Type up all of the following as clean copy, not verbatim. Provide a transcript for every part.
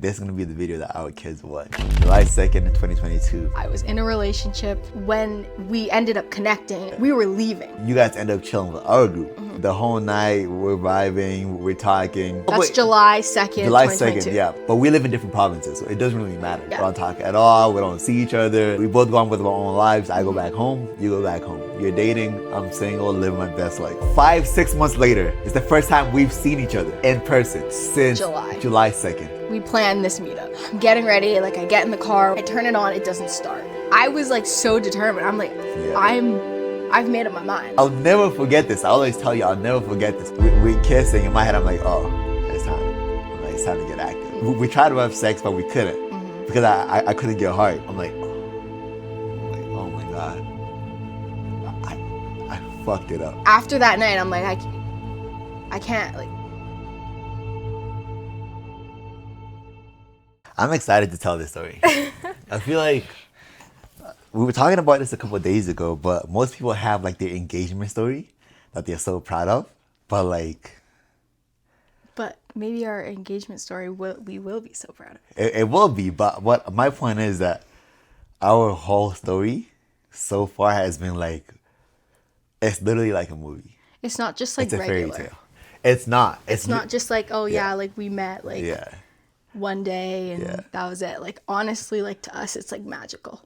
this is gonna be the video that our kids watch. July 2nd, 2022. I was in a relationship. When we ended up connecting, we were leaving. You guys end up chilling with our group. The whole night, we're vibing, we're talking. That's July 2nd, July 2022. 2nd, yeah. But we live in different provinces, so it doesn't really matter. Yeah. We don't talk at all, we don't see each other. We both go on with our own lives. I go back home, you go back home. You're dating, I'm single, living my best life. 5-6 months later, it's the first time we've seen each other in person since July 2nd. We planned this meetup. I'm getting ready, like I get in the car, I turn it on, it doesn't start. I was like so determined. I'm like, I've made up my mind. I'll never forget this. I always tell you, I'll never forget this. We're kissing. In my head, I'm like, oh, it's time. It's time to get active. We tried to have sex, but we couldn't because I couldn't get hard. I'm like, oh my God. I fucked it up. After that night, I'm like, I can't, like. I'm excited to tell this story. I feel like we were talking about this a couple of days ago, but most people have like their engagement story that they're so proud of, but maybe our engagement story we will be so proud of. It will be, but what my point is that our whole story so far has been like, it's literally like a movie. It's not just like it's a regular. fairy tale. It's not. It's not just like, oh yeah, like we met like one day and that was it. Like honestly, like to us, it's like magical.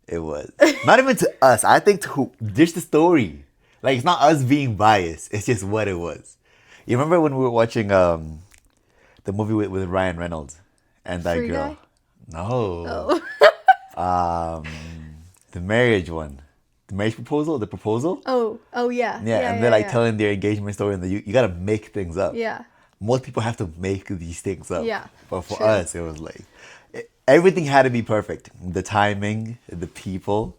It was. Not even to us. I think just the story. Like, it's not us being biased. It's just what it was. You remember when we were watching the movie with Ryan Reynolds and that Free girl? Guy? No. Oh. The marriage one. The marriage proposal? The proposal? Oh yeah. Yeah, and they're like telling their engagement story and you got to make things up. Yeah. Most people have to make these things up. Yeah. But for us, it was like, everything had to be perfect. The timing, the people,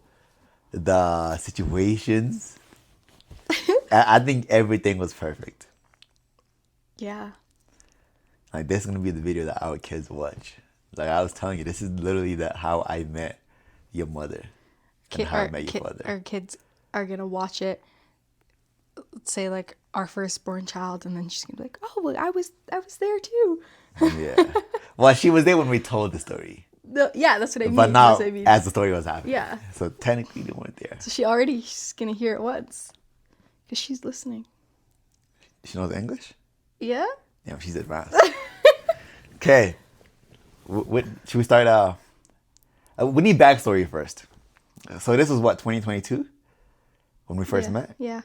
the situations. I think everything was perfect. Yeah. Like, this is going to be the video that our kids watch. Like, I was telling you, this is literally how I met your mother. And how I met your father. Our kids are going to watch it. Let's say, like, our firstborn child, and then she's going to be like, oh, well, I was there, too. Yeah. Well, she was there when we told the story. Yeah, that's what I mean. But now, as the story was happening. Yeah. So technically, they weren't there. So she's going to hear it once. Because she's listening. She knows English? Yeah? Yeah, she's advanced. Okay. Should we start? We need backstory first. So this was what, 2022? When we first met? Yeah.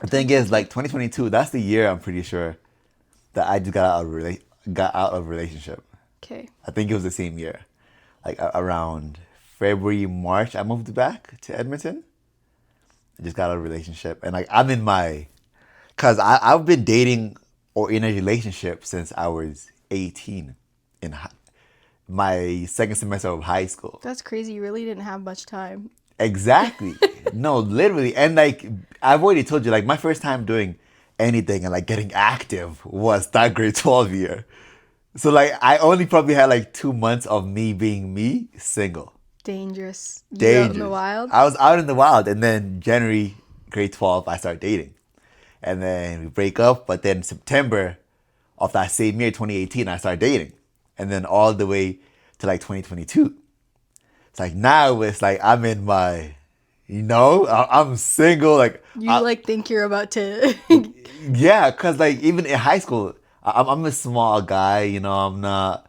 The thing is, like, 2022, that's the year I'm pretty sure that I just got out of a relationship. Okay. I think it was the same year. Like, around February, March, I moved back to Edmonton. I just got out of a relationship. And, like, I'm in because I've been dating or in a relationship since I was 18 in my second semester of high school. That's crazy. You really didn't have much time. Exactly. No, literally. And like, I've already told you, like, my first time doing anything and like getting active was that grade 12 year. So like, I only probably had like 2 months of me being me, single. Dangerous. Dangerous. Out in the wild? I was out in the wild. And then January, grade 12, I started dating. And then we break up. But then September of that same year, 2018, I started dating. And then all the way to like 2022. It's like now it's like I'm in my, I'm single. Like you think you're about to. Yeah, because like even in high school, I'm a small guy. I'm not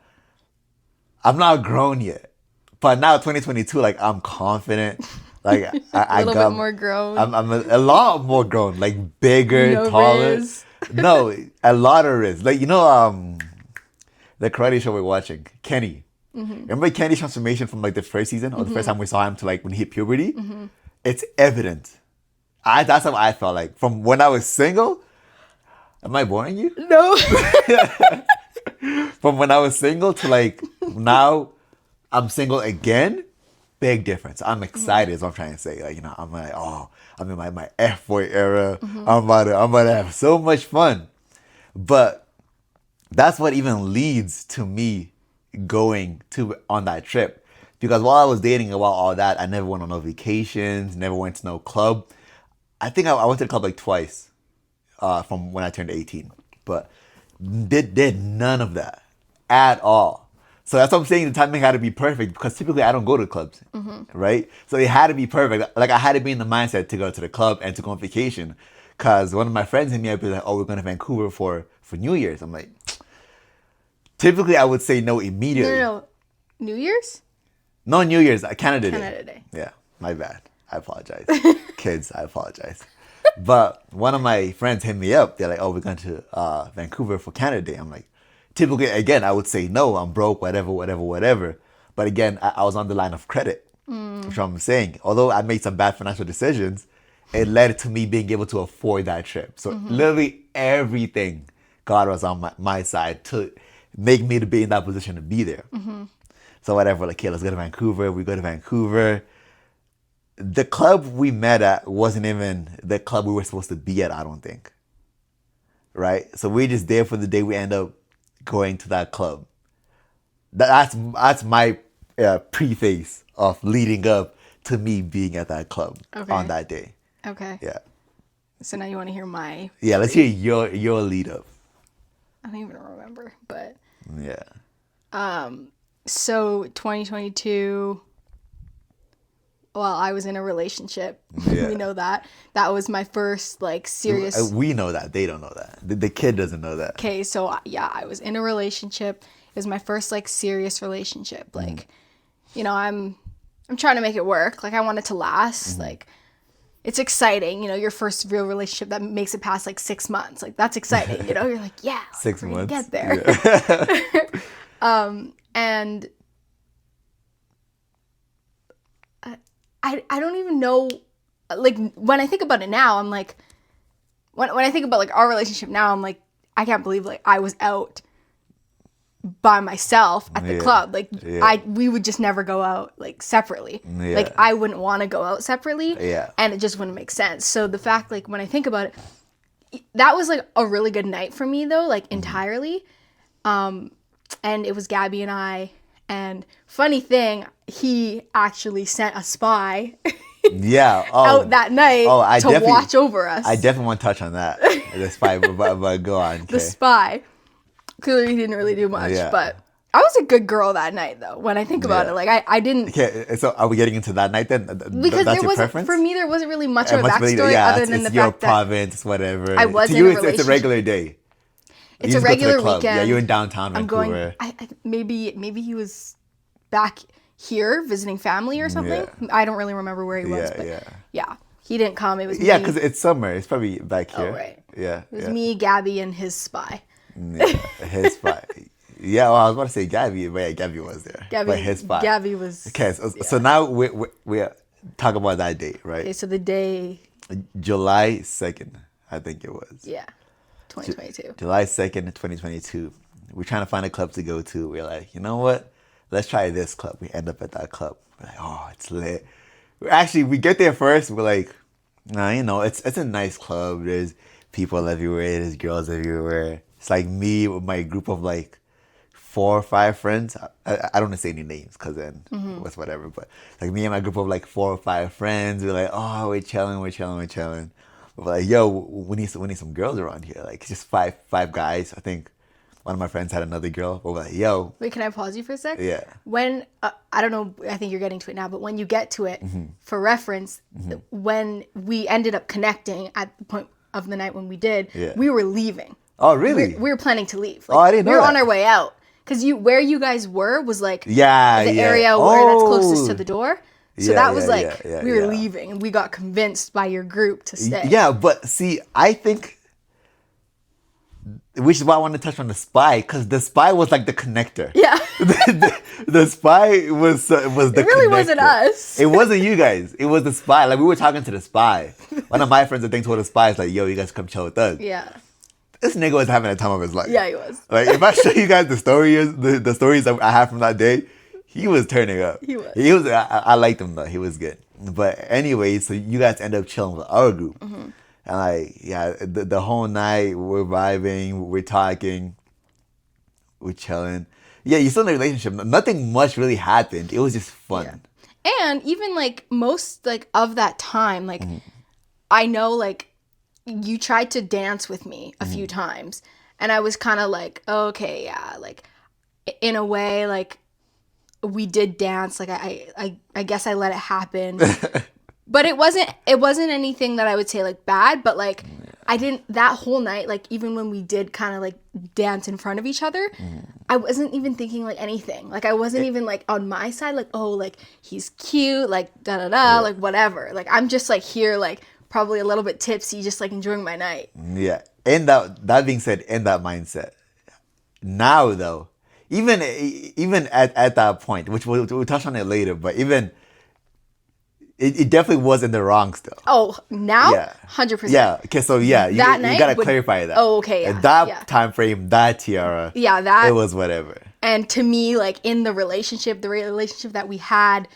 grown yet. But now 2022, like I'm confident. Like I got bit more grown. I'm a lot more grown. Like bigger, no taller. Riz. No, a lot of riz. Like the karate show we're watching, Kenny. Mm-hmm. Remember Kenny's transformation from like the first season or the first time we saw him to like when he hit puberty? Mm-hmm. It's evident. That's how I felt like from when I was single. Am I boring you? No. From when I was single to like now I'm single again, big difference. I'm excited is what I'm trying to say. Like, I'm like, oh, I'm in my F-boy era. Mm-hmm. I'm about to have so much fun. But that's what even leads to me going on that trip. Because while I was dating and while all that, I never went on no vacations, never went to no club. I think I went to the club like twice from when I turned 18. But did none of that at all. So that's what I'm saying. The timing had to be perfect because typically I don't go to clubs, right? So it had to be perfect. Like I had to be in the mindset to go to the club and to go on vacation. Because one of my friends hit me up and like, oh, we're going to Vancouver for New Year's. I'm like, typically I would say no immediately. No. New Year's? No, New Year's, Canada Day. Canada Day. Yeah, my bad. I apologize. Kids, I apologize. But one of my friends hit me up. They're like, oh, we're going to Vancouver for Canada Day. I'm like, typically, again, I would say no, I'm broke, whatever. But again, I was on the line of credit, which I'm saying. Although I made some bad financial decisions, it led to me being able to afford that trip. So literally everything, God was on my side to make me to be in that position to be there. So whatever, like, okay, let's go to Vancouver. We go to Vancouver. The club we met at wasn't even the club we were supposed to be at, I don't think. Right? So we just there for the day. We end up going to that club. That's my preface of leading up to me being at that club on that day. Okay. Yeah. So now you want to hear my... Yeah, let's hear your lead up. I don't even remember, but... Yeah. So 2022... Well, I was in a relationship. Yeah. We know that. That was my first, like, serious... We know that. They don't know that. The kid doesn't know that. Okay, so, yeah, I was in a relationship. It was my first, like, serious relationship. Like, you know, I'm trying to make it work. Like, I want it to last. Like, it's exciting. You know, your first real relationship that makes it past, like, 6 months. Like, that's exciting. You know, you're like, yeah, 6 months. Get there. Yeah. And... I don't even know, like, when I think about it now, I'm like, when I think about, like, our relationship now, I'm like, I can't believe, like, I was out by myself at the club. Like, we would just never go out, like, separately. Yeah. Like, I wouldn't want to go out separately. Yeah. And it just wouldn't make sense. So the fact, like, when I think about it, that was, like, a really good night for me, though, like, entirely. And it was Gabby and I. And funny thing, he actually sent a spy out that night to watch over us. I definitely want to touch on that. The spy, but go on. Okay. The spy. Clearly he didn't really do much, but I was a good girl that night, though, when I think about it. Like, I didn't... Okay, so are we getting into that night then? Because that's there your preference? For me, there wasn't really much of a backstory other than the fact that... It's your province, whatever. I was to in you, a relationship. it's a regular day. It's a regular weekend. Yeah, you're in downtown Vancouver. I'm going... maybe he was back here visiting family or something. Yeah. I don't really remember where he was, but yeah. He didn't come. It was me. Yeah, because it's summer. It's probably back here. Oh, right. Yeah. It was me, Gabby, and his spy. Yeah, his spy. Yeah, well, I was about to say Gabby, but yeah, Gabby was there. But his spy. Gabby was... Okay, so now we're talking about that date, right? Okay, so the day... July 2nd, I think it was. Yeah, 2022. July 2nd, 2022. We're trying to find a club to go to. We're like, you know what? Let's try this club. We end up at that club. We're like, oh, it's lit. Actually, we get there first. We're like, nah, you know, it's a nice club. There's people everywhere. There's girls everywhere. It's like me with my group of like 4 or 5 friends. I don't want to say any names because then it's whatever. But like me and my group of like 4 or 5 friends. We're like, oh, we're chilling. We're like, yo, we need some girls around here. Like just five guys. I think one of my friends had another girl. But we're like, yo. Wait, can I pause you for a sec? Yeah. When, I don't know, I think you're getting to it now, but when you get to it, for reference, when we ended up connecting at the point of the night when we did, we were leaving. Oh, really? We were planning to leave. Like, I didn't know we were that. on our way out. Because where you guys were was like the area where that's closest to the door. So that was we were yeah. leaving, and we got convinced by your group to stay. Yeah, but see, I think, which is why I want to touch on the spy, because the spy was like the connector. Yeah. the spy was the connector. It really wasn't us. It wasn't you guys. It was the spy. Like, we were talking to the spy. One of my friends, I think, told the spy, like, yo, you guys come chill with us. Yeah. This nigga was having a time of his life. Yeah, he was. Like, if I show you guys the stories that I have from that day, he was turning up. He was. I liked him though. He was good. But anyway, so you guys end up chilling with our group. And like, yeah, the whole night we're vibing, we're talking, we're chilling. Yeah, you're still in a relationship. Nothing much really happened. It was just fun. Yeah. And even like most like of that time, like I know like you tried to dance with me a few times, and I was kind of like, okay, yeah, like in a way, like, we did dance. Like, I guess I let it happen. But it wasn't anything that I would say, like, bad. But, like, I didn't, that whole night, like, even when we did kind of, like, dance in front of each other, I wasn't even thinking, like, anything. Like, I wasn't even, like, on my side, like, oh, like, he's cute, like, da-da-da, like, whatever. Like, I'm just, like, here, like, probably a little bit tipsy, just, like, enjoying my night. Yeah. And that being said, in that mindset, now, though, even at that point, which we'll touch on it later, but even... It definitely was in the wrong still. Oh, now? Yeah. 100%. Yeah. Okay, so yeah, you gotta clarify that. Oh, okay, yeah. At that time frame, that Tiara. Yeah, that. It was whatever. And to me, like, in the relationship that we had,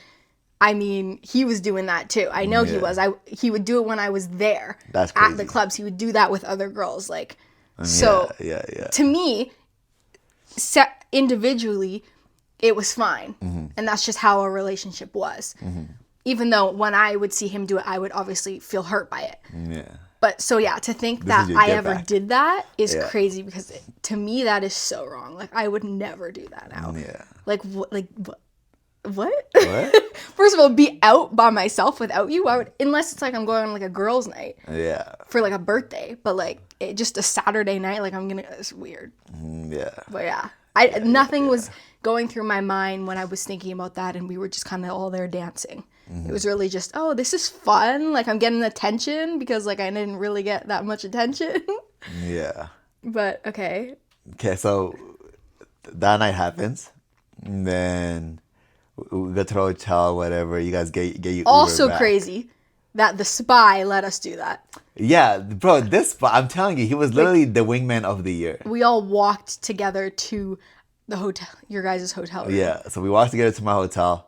I mean, he was doing that too. I know he was. He would do it when I was there. That's crazy. At the clubs. He would do that with other girls. Like, so yeah. To me, individually, it was fine. And that's just how our relationship was. Even though when I would see him do it, I would obviously feel hurt by it. Yeah. But so yeah, to think that I ever did that is crazy, because to me that is so wrong. Like, I would never do that now. Yeah. Like what? First of all, be out by myself without you. I would, unless it's like I'm going on like a girls' night. Yeah. For like a birthday, but like just a Saturday night, like it's weird. Yeah. But yeah, nothing was going through my mind when I was thinking about that, and we were just kind of all there dancing. It was really just, oh, this is fun. Like, I'm getting attention, because like I didn't really get that much attention. Yeah. But okay. Okay, so that night happens, and then we go to the hotel, whatever. You guys get your Uber also back. Crazy that the spy let us do that. Yeah, bro, this spy, I'm telling you, he was literally the wingman of the year. We all walked together to the hotel, your guys' hotel room. Yeah, so we walked together to my hotel.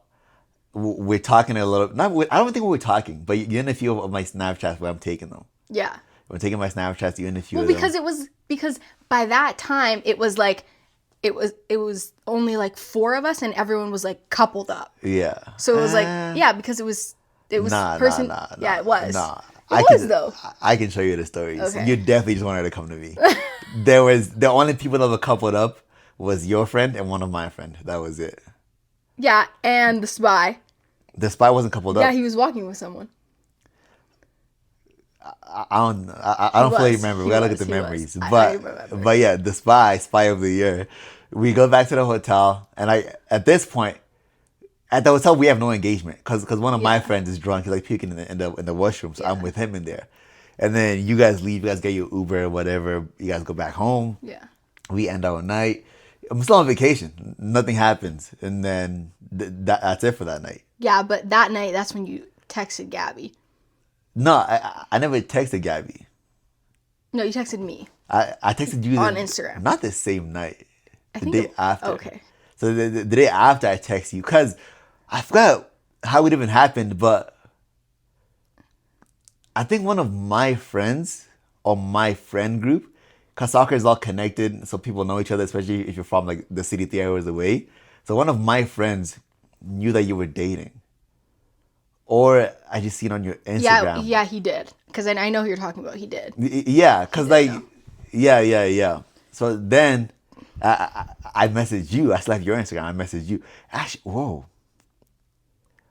We're talking a little. I don't think we were talking, but you're in a few of my Snapchats where I'm taking them. Yeah. I'm taking my Snapchats. You're in a few. Well, because by that time it was like, it was only like 4 of us, and everyone was like coupled up. Yeah. So it was like, because it was person. Yeah, it was. It was though. I can show you the stories. Okay. You definitely just wanted to come to me. There was the only people that were coupled up was your friend and one of my friend. That was it. Yeah, and the spy. The spy wasn't coupled up. Yeah, he was walking with someone. I don't fully remember. We gotta look at the memories. But yeah, the spy of the year. We go back to the hotel, and at this point, at the hotel we have no engagement because one of my friends is drunk. He's like puking in the washroom, so I'm with him in there. And then you guys leave. You guys get your Uber or whatever. You guys go back home. Yeah. We end our night. I'm still on vacation. Nothing happens, and then that's it for that night. Yeah, but that night, that's when you texted Gabby. No, I never texted Gabby. No, you texted me. I texted you on Instagram. Not the same night. The day after. Okay. So the day after I text you, because I forgot how it even happened, but I think one of my friends or my friend group, because soccer is all connected, so people know each other, especially if you're from like the city 3 hours away. So one of my friends knew that you were dating. Or I just seen on your Instagram. Yeah, he did. Because I know who you're talking about. He did. Yeah, because like, yeah. So then I messaged you. I slapped your Instagram. I messaged you. Actually, whoa.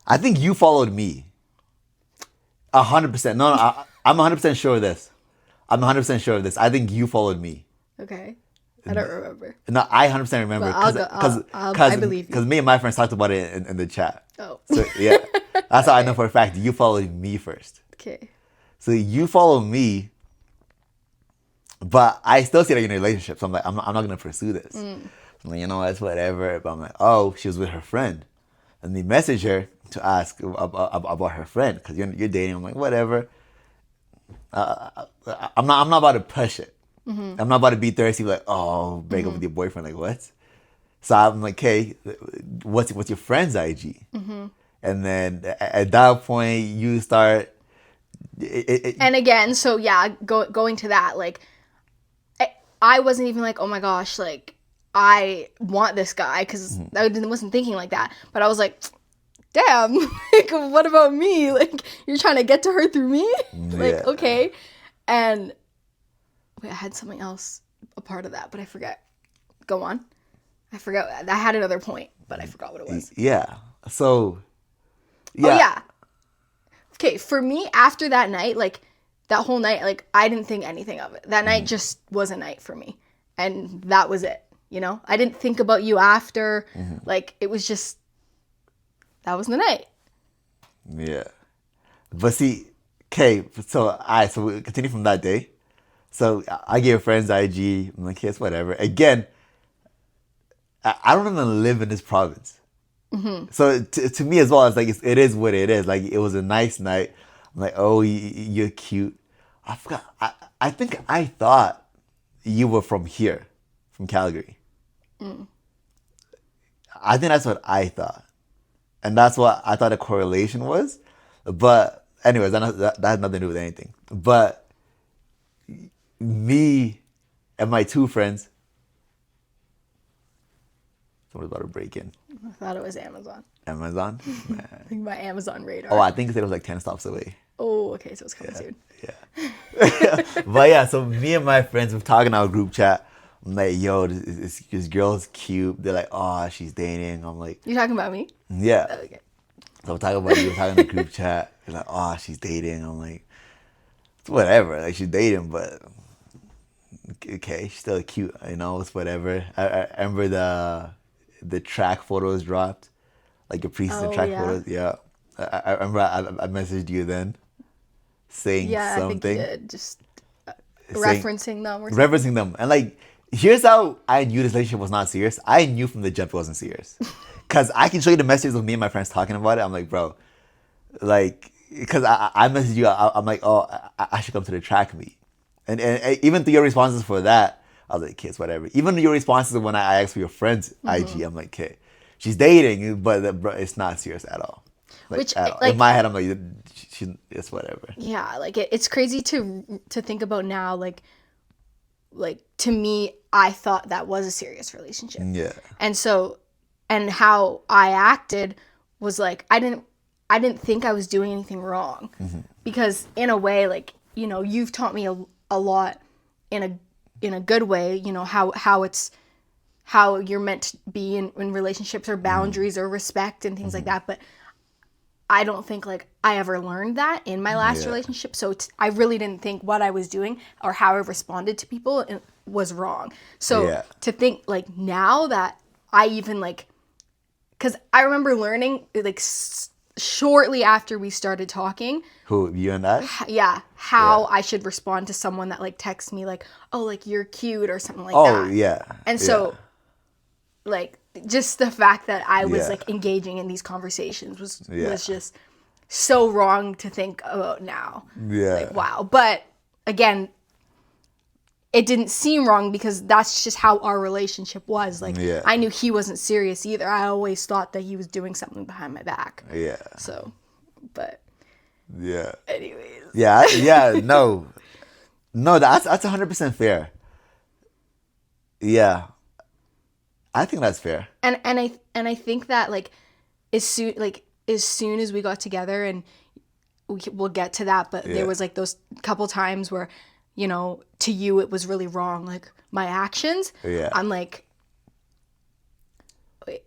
I think you followed me. 100%. No, I'm 100% sure of this. I'm 100% sure of this. I think you followed me. Okay. I don't remember. No, I 100% remember. I believe you. Because me and my friends talked about it in the chat. Oh. So, yeah. That's how I know for a fact you followed me first. Okay. So you follow me, but I still see that you're in a relationship. So I'm like, I'm not going to pursue this. I'm like, you know what, it's whatever. But I'm like, oh, she was with her friend. And they message her to ask about her friend because you're dating. I'm like, whatever. I'm not about to push it. Mm-hmm. I'm not about to be thirsty, like, oh, break up with your boyfriend. Like, what? So I'm like, hey, what's your friend's IG? Mm-hmm. And then at that point, you start. And again, so yeah, going to that, like, I wasn't even like, oh my gosh, like, I want this guy, because I wasn't thinking like that. But I was like, damn, like, what about me? Like, you're trying to get to her through me? Like, okay. And wait, I had something else a part of that, but I forget. Go on. I forgot. I had another point, but I forgot what it was. Yeah. So, Oh, yeah. Okay, for me, after that night, like, that whole night, like, I didn't think anything of it. That night just was a night for me. And that was it, you know? I didn't think about you after. Like, it was just, that was the night. Yeah. But see, okay, so we continue from that day. So I gave friends IG. I'm like, yes, whatever. Again, I don't even live in this province. So to me as well, it's like it is what it is. Like it was a nice night. I'm like, oh, you're cute. I forgot. I think I thought you were from here, from Calgary. I think that's what I thought, and that's what I thought a correlation was. But anyways, that has nothing to do with anything. But me and my two friends. Someone's about to break in. I thought it was Amazon. Amazon? I think my Amazon radar. Oh, I think it was like 10 stops away. Oh, okay, so it's coming soon. Yeah. But yeah, so me and my friends were talking in our group chat. I'm like, yo, this girl's cute. They're like, oh, she's dating. I'm like, You talking about me? yeah. Okay. So I'm talking about you. I'm talking in the group chat. They're like, oh, she's dating. I'm like, it's whatever. Like, she's dating, but okay, she's still cute. You know, it's whatever. I remember the track photos dropped, like your preseason track photos. Yeah, I remember I messaged you then, saying something. I think you did. Just referencing them or something. Referencing them, and like, here's how I knew this relationship was not serious. I knew from the jump it wasn't serious, cause I can show you the messages of me and my friends talking about it. I'm like, bro, like, cause I messaged you. I'm like, oh, I should come to the track meet, and even through your responses for that. I was like, kids, whatever. Even your responses when I asked for your friend's IG, I'm like, okay, she's dating, but it's not serious at all. Like, Which, at all. like, In my head, I'm like, it's whatever. Yeah, like it's crazy to think about now. Like to me, I thought that was a serious relationship. Yeah. And how I acted was like I didn't think I was doing anything wrong, because in a way, like, you know, you've taught me a lot in a good way, you know, how you're meant to be in relationships, or boundaries or respect and things like that. But I don't think like I ever learned that in my last relationship. So I really didn't think what I was doing or how I responded to people was wrong. So to think like now that I even like, because I remember learning like shortly after we started talking. Who, you and I? Yeah. How I should respond to someone that like texts me like, oh, like you're cute or something like that. Oh, yeah. And so like just the fact that I was like engaging in these conversations was just so wrong to think about now. Yeah. Like, wow. But again, it didn't seem wrong because that's just how our relationship was. Like, I knew he wasn't serious either. I always thought that he was doing something behind my back. Yeah. So, but. Yeah. Anyways. Yeah. No, that's 100% fair. Yeah. I think that's fair. And I think that like as soon as we got together, and we'll get to that, but there was like those couple times where, you know, to you it was really wrong, like my actions. Yeah. I'm like, wait,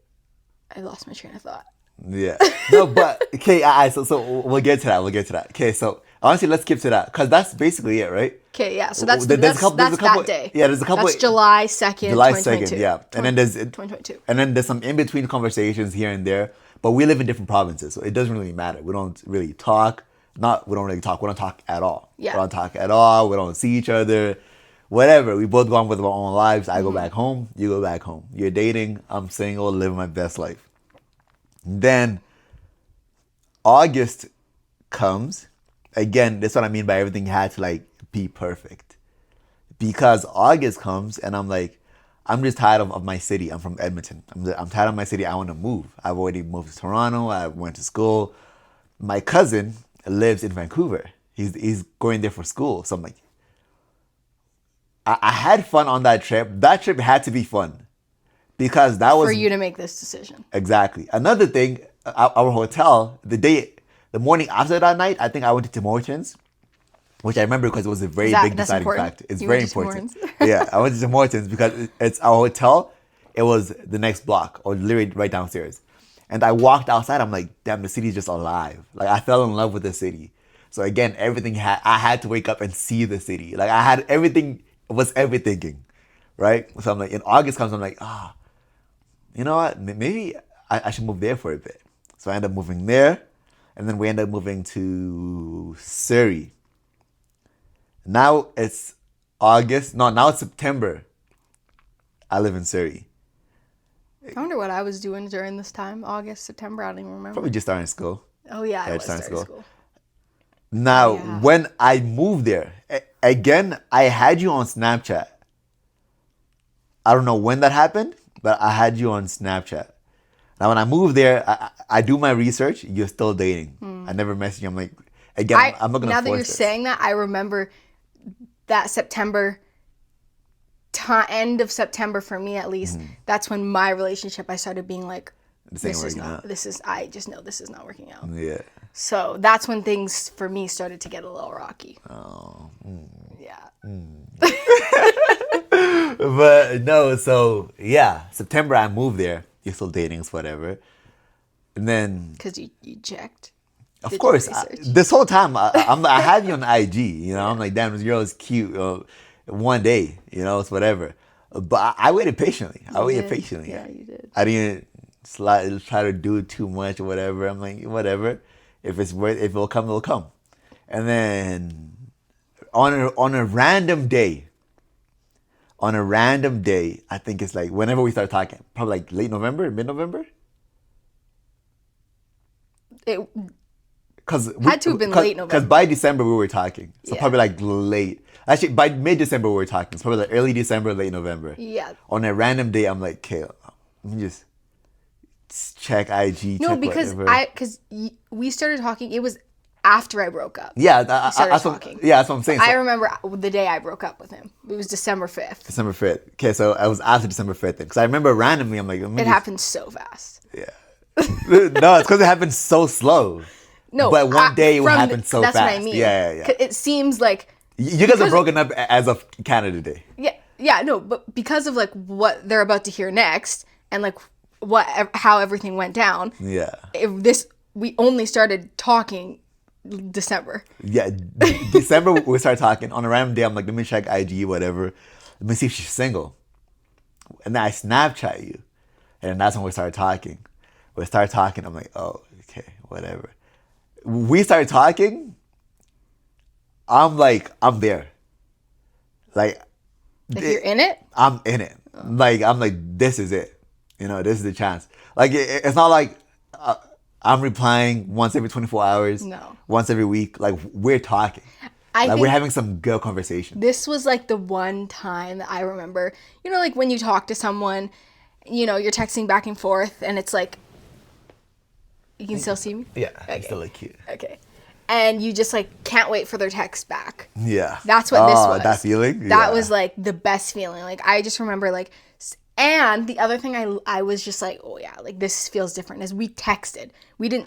I lost my train of thought. Yeah. No, but okay. So we'll get to that. Okay. So honestly, let's skip to that because that's basically it, right? Okay. Yeah. So that's there's a couple, that day. Yeah. There's a couple. That's July 2nd. July 2nd. Yeah. And then there's 2022. And then there's some in between conversations here and there. But we live in different provinces, so it doesn't really matter. We don't really talk. We don't talk at all. Yeah. We don't talk at all. We don't see each other. Whatever. We both go on with our own lives. I go back home. You go back home. You're dating. I'm single. Living my best life. Then August comes. Again, that's what I mean by everything had to like be perfect. Because August comes and I'm like, I'm just tired of my city. I'm from Edmonton. I'm tired of my city. I want to move. I've already moved to Toronto. I went to school. My cousin lives in Vancouver. He's going there for school. So I'm like, I had fun on that trip. That trip had to be fun. Because that was... For you to make this decision. Exactly. Another thing, our hotel, the morning after that night, I think I went to Tim Hortons, which I remember because it was a very big deciding fact. It's very important. Yeah, I went to Tim Hortons because it's our hotel It was the next block, or literally right downstairs. And I walked outside. I'm like, damn, the city's just alive. Like, I fell in love with the city. So again, I had to wake up and see the city. Like, I had everything, was everything, right? So I'm like, in August comes, I'm like, you know what? Maybe I should move there for a bit. So I ended up moving there. And then we ended up moving to Surrey. Now it's August. No, now it's September. I live in Surrey. I wonder what I was doing during this time. August, September, I don't even remember. Probably just starting school. Oh, yeah, I was starting starting school. Now, when I moved there, again, I had you on Snapchat. I don't know when that happened, but I had you on Snapchat. Now, when I moved there, I do my research. You're still dating. I never messaged you. I'm like, again, I'm not going to force Now that you're this. saying that, I remember that September, end of September for me at least, that's when my relationship, I started being like, I just know this is not working out. Yeah. So that's when things for me started to get a little rocky. Oh. Yeah. But no, so yeah, September I moved there. You're still dating, it's whatever. And then, Because you checked. of course, this whole time I had you on IG. You know, I'm like, damn, this girl is cute. One day, you know, it's whatever. But I waited patiently. Yeah, you did. I didn't try to do too much or whatever. I'm like, whatever. If it'll come, it'll come. And then on a random day, I think it's like whenever we start talking, probably like late November, mid-November. It Had to have been late November. Because by December we were talking. So Yeah. probably like late. Actually, by mid-December we were talking. It's probably like early December, late November. Yeah. On a random day, I'm like, okay, let me just check IG. No, check because whatever. we started talking. It was after I broke up. Yeah, We started talking. that's what I'm saying. So, I remember the day I broke up with him. It was December 5th. December 5th. Okay, so I was after December 5th. Because I remember randomly, I'm like, It happened so fast. Yeah. No, it's because it happened so slow. No, but one day it would happen so fast. That's what I mean. Yeah. It seems like You guys are broken up as of Canada Day. Yeah, no, but because of like what they're about to hear next and like how everything went down. Yeah. We only started talking December. Yeah, December we started talking. On a random day, I'm like, let me check IG, whatever. Let me see if she's single. And then I Snapchat you. And that's when we started talking. I'm like, oh, okay, whatever. We started talking. I'm like, I'm there. Like you're in it? I'm in it. Like, I'm like, this is it. You know, this is the chance. Like, it's not like I'm replying once every 24 hours. No. Once every week. Like, we're talking. We're having some good conversation. This was like the one time that I remember, you know, like when you talk to someone, you know, you're texting back and forth and it's like, you can still see me? Yeah, okay. Still look cute. Okay. And you just like can't wait for their text back. Yeah. That's what this was. That feeling? That was like the best feeling. Like I just remember like, and the other thing I was just like, oh yeah, like this feels different. As we texted, we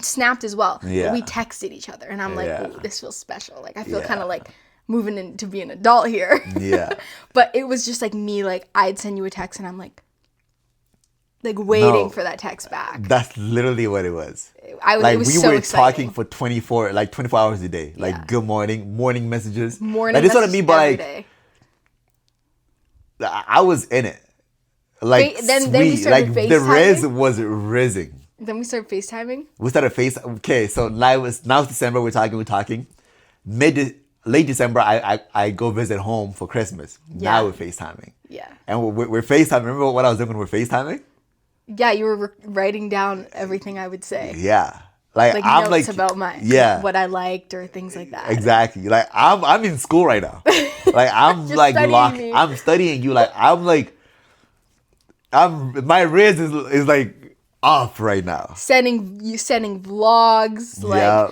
snapped as well. Yeah. But we texted each other and I'm like, oh, this feels special. Like I feel kind of like moving into be an adult here. Yeah. But it was just like me, like I'd send you a text and I'm like waiting for that text back. That's literally what it was. It was so we were exciting. talking for 24 hours a day. Like good morning messages. Morning like, this messages what I mean by every like day. I was in it. Like Then sweet. we started like the riz FaceTiming? was rizzing. Then we started FaceTiming. We started okay, so now it's December, we're talking. Late December I go visit home for Christmas. Yeah. Now we're FaceTiming. Yeah. And we're FaceTiming. Remember what I was doing when we're FaceTiming? Yeah, you were writing down everything I would say. Yeah. Like I'm notes like about what I liked or things like that. Exactly. Like I'm in school right now. Like I'm like locked. Me. I'm studying you. Like my riz is like off right now. Sending vlogs like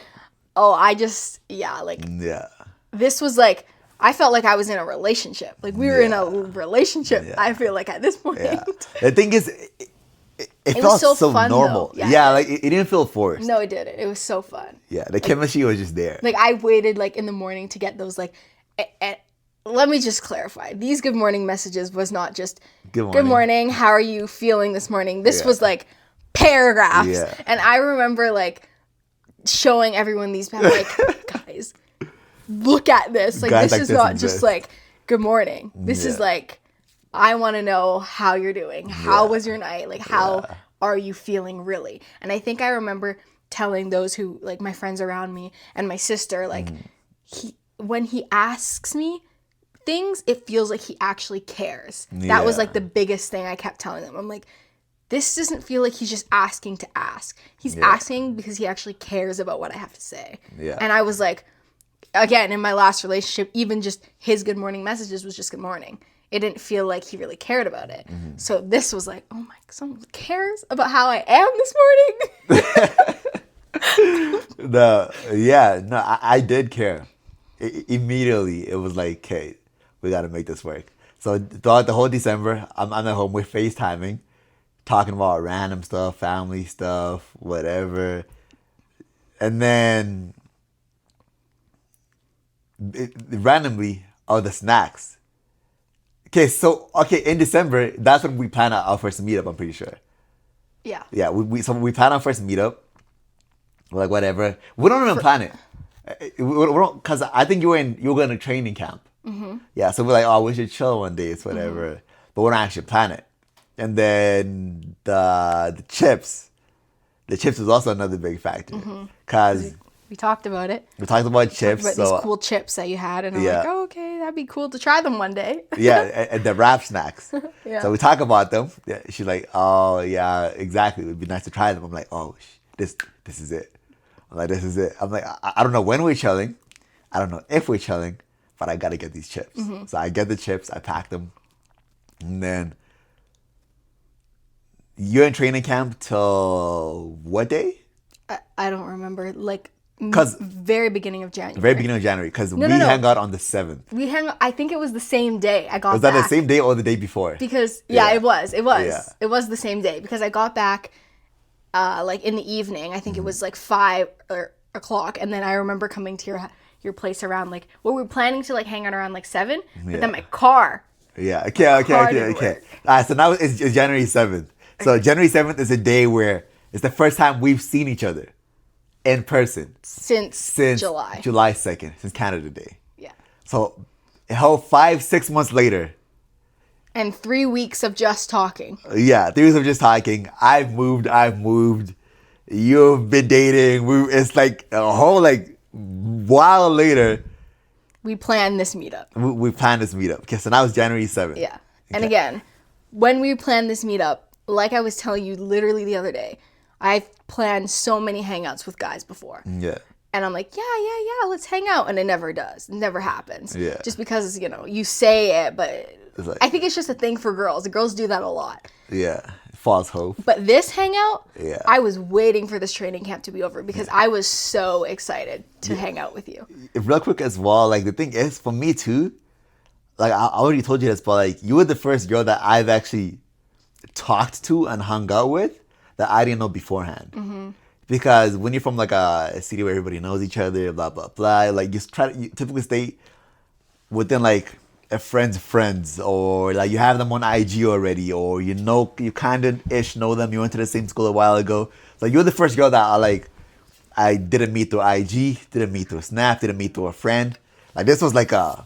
this was like I felt like I was in a relationship. Like we were in a relationship. Yeah. I feel like at this point. Yeah. The thing is it felt was so fun, normal. though. Yeah, like it didn't feel forced. No, it didn't. It was so fun. Yeah, the chemistry was just there. Like I waited like in the morning to get those like let me just clarify. These good morning messages was not just Good morning. good morning, how are you feeling this morning? This was like paragraphs. Yeah. And I remember like showing everyone these, I'm like, guys, look at this. Like, Guys this like is this not exist. just like good morning. This is like, I want to know how you're doing. How was your night? Like, how are you feeling really? And I think I remember telling those who, like, my friends around me and my sister, like, when he asks me things, it feels like he actually cares. That was like the biggest thing I kept telling them. I'm like, this doesn't feel like he's just asking to ask. He's asking because he actually cares about what I have to say. Yeah. And I was like, again, in my last relationship, even just his good morning messages was just good morning. It didn't feel like he really cared about it. So this was like, oh my, someone cares about how I am this morning. I did care. Immediately, it was like, okay, we got to make this work. So throughout the whole December, I'm at home with FaceTiming, talking about random stuff, family stuff, whatever. And then randomly, the snacks. Okay, in December, that's when we plan our first meetup, I'm pretty sure. Yeah. Yeah, we plan our first meetup. We're like, whatever. We don't even plan it. We don't, because I think you were going to training camp. Yeah, so we're like, oh, we should chill one day, it's whatever. But we don't actually plan it. And then the chips. The chips was also another big factor. Because We talked about it. we talked about chips. About these cool chips that you had. And I'm Yeah. like, oh, okay, that'd be cool to try them one day. Yeah, and the wrap snacks. Yeah. So we talk about them. Yeah, she's like, oh, yeah, exactly. It would be nice to try them. I'm like, oh, this is it. I'm like, this is it. I'm like, I don't know when we're chilling. I don't know if we're chilling, but I got to get these chips. So I get the chips. I pack them. And then you're in training camp till what day? I don't remember. Like, 'Cause- very beginning of January. The very beginning of January. Because we no. hang out on the 7th. I think it was the same day I got Was that back. the same day or the day before? Because, Yeah. it was. Yeah. It was the same day. Because I got back, like, in the evening. I think it was, like, 5 o'clock. And then I remember coming to your place around, like, we were planning to, like, hang out around, like, 7. But then my car. Yeah. Car Okay. didn't work. All right. So now it's January 7th. So January 7th is a day where it's the first time we've seen each other in person Since July. July 2nd, since Canada Day. Yeah. So, how 5-6 months later, And 3 weeks of just talking. 3 weeks of just talking. I've moved. You've been dating. It's like a whole like while later. We planned this meetup. We planned this meetup. Okay, so now it's January 7th. Yeah. And Okay. again, when we planned this meetup, like I was telling you literally the other day, I've planned so many hangouts with guys before. Yeah. And I'm like, yeah, let's hang out. And it never does. It never happens. Yeah. Just because, you say it, but It's like- I think it's just a thing for girls. The girls do that a lot. Yeah. False hope. But this hangout, Yeah. I was waiting for this training camp to be over because I was so excited to hang out with you. Real quick as well, like the thing is, for me too, like I already told you this, but like you were the first girl that I've actually talked to and hung out with that I didn't know beforehand. Because when you're from like a city where everybody knows each other, blah blah blah, like you typically stay within like a friend's friends, or like you have them on IG already, or you kind of ish know them. You went to the same school a while ago. So you're the first girl that I didn't meet through IG, didn't meet through Snap, didn't meet through a friend. Like this was like a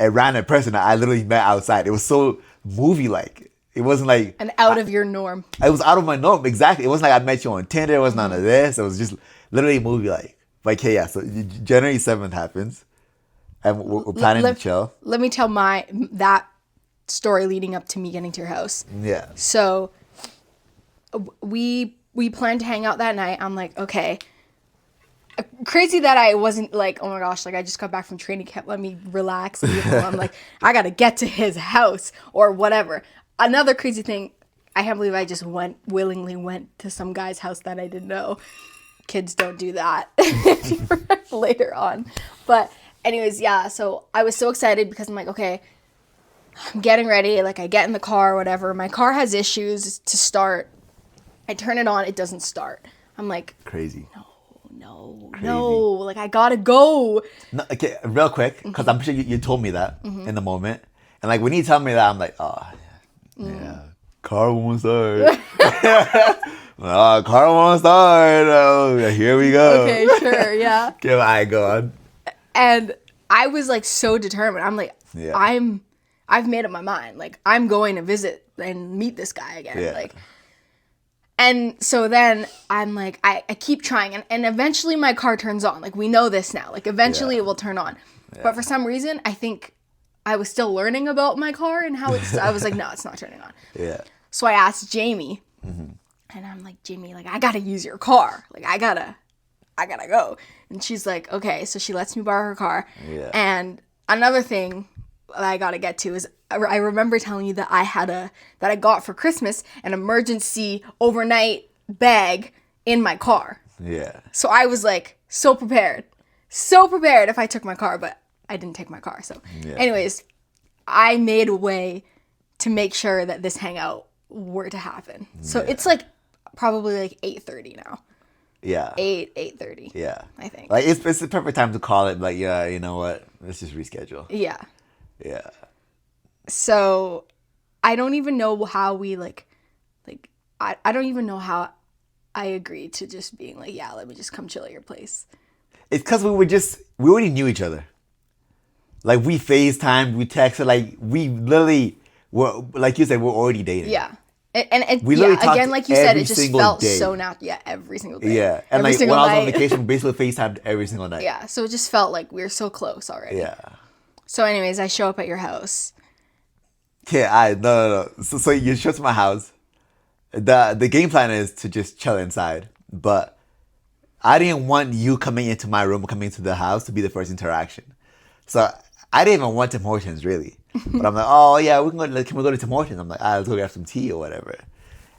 random person that I literally met outside. It was so movie-like. It wasn't like... And out of your norm. I was out of my norm, exactly. It wasn't like I met you on Tinder. It wasn't none of this. It was just literally movie-like. But okay, yeah, so January 7th happens. And we're planning to chill. Let me tell that story leading up to me getting to your house. Yeah. So we planned to hang out that night. I'm like, okay. Crazy that I wasn't like, oh my gosh, like I just got back from training camp. Let me relax. I'm like, I got to get to his house or whatever. Another crazy thing, I can't believe I just willingly went to some guy's house that I didn't know. Kids don't do that later on. But anyways, yeah, so I was so excited because I'm like, okay, I'm getting ready. Like I get in the car or whatever. My car has issues to start. I turn it on. It doesn't start. I'm like, Crazy. no, like I gotta go. No, okay, real quick, because I'm sure you told me that in the moment, and like when you tell me that, I'm like, oh, yeah, car won't start. Oh, car won't start. Oh, here we go. Okay, sure, yeah. Okay, I go on. And I was like so determined. I'm like, Yeah. I've made up my mind. Like I'm going to visit and meet this guy again. Yeah. Like, and so then I'm like, I keep trying, and eventually my car turns on. Like we know this now. Like eventually it will turn on. Yeah. But for some reason, I think I was still learning about my car and how it's. I was like, no, it's not turning on. Yeah. So I asked Jamie, and I'm like, Jamie, like I gotta use your car. Like I gotta go. And she's like, okay. So she lets me borrow her car. Yeah. And another thing that I gotta get to is I remember telling you that I got for Christmas an emergency overnight bag in my car. Yeah. So I was like so prepared if I took my car, but I didn't take my car. So anyways, I made a way to make sure that this hangout were to happen. So it's like probably like 8:30 now. Yeah. 8:30. Yeah. I think. Like it's the perfect time to call it. Like, yeah, you know what? Let's just reschedule. Yeah. Yeah. So I don't even know how we I don't even know how I agreed to just being like, yeah, let me just come chill at your place. It's because we already knew each other. Like we FaceTimed, we texted, like we literally were, like you said, we're already dating. Yeah. And it, We literally talked again, like you said, every it just single felt day. so natural. Yeah, every single day. Yeah. And every like when single I was on night. vacation, we basically FaceTimed every single night. Yeah, so it just felt like we were so close already. Yeah. So anyways, I show up at your house. Okay, no. So you show up to my house. The game plan is to just chill inside. But I didn't want you coming into my room, coming into the house to be the first interaction. So I didn't even want Tim Hortons, really. But I'm like, oh, yeah, can we go to Tim Hortons? I'm like, let's go grab some tea or whatever.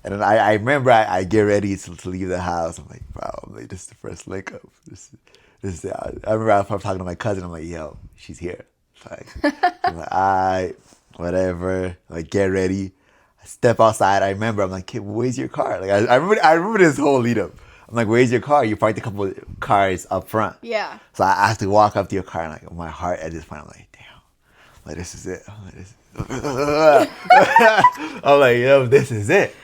And then I remember I get ready to leave the house. I'm like, bro, this is the first link up. I remember I was talking to my cousin. I'm like, yo, she's here. Like, I'm like, all right, whatever. Like, get ready. I step outside. I remember, I'm like, kid, where's your car? Like, I remember this whole lead up. I'm like, where's your car? You parked a couple of cars up front. Yeah. So I have to walk up to your car, and like my heart at this point, I'm like, damn, like this is it. I'm like, yo, this is it.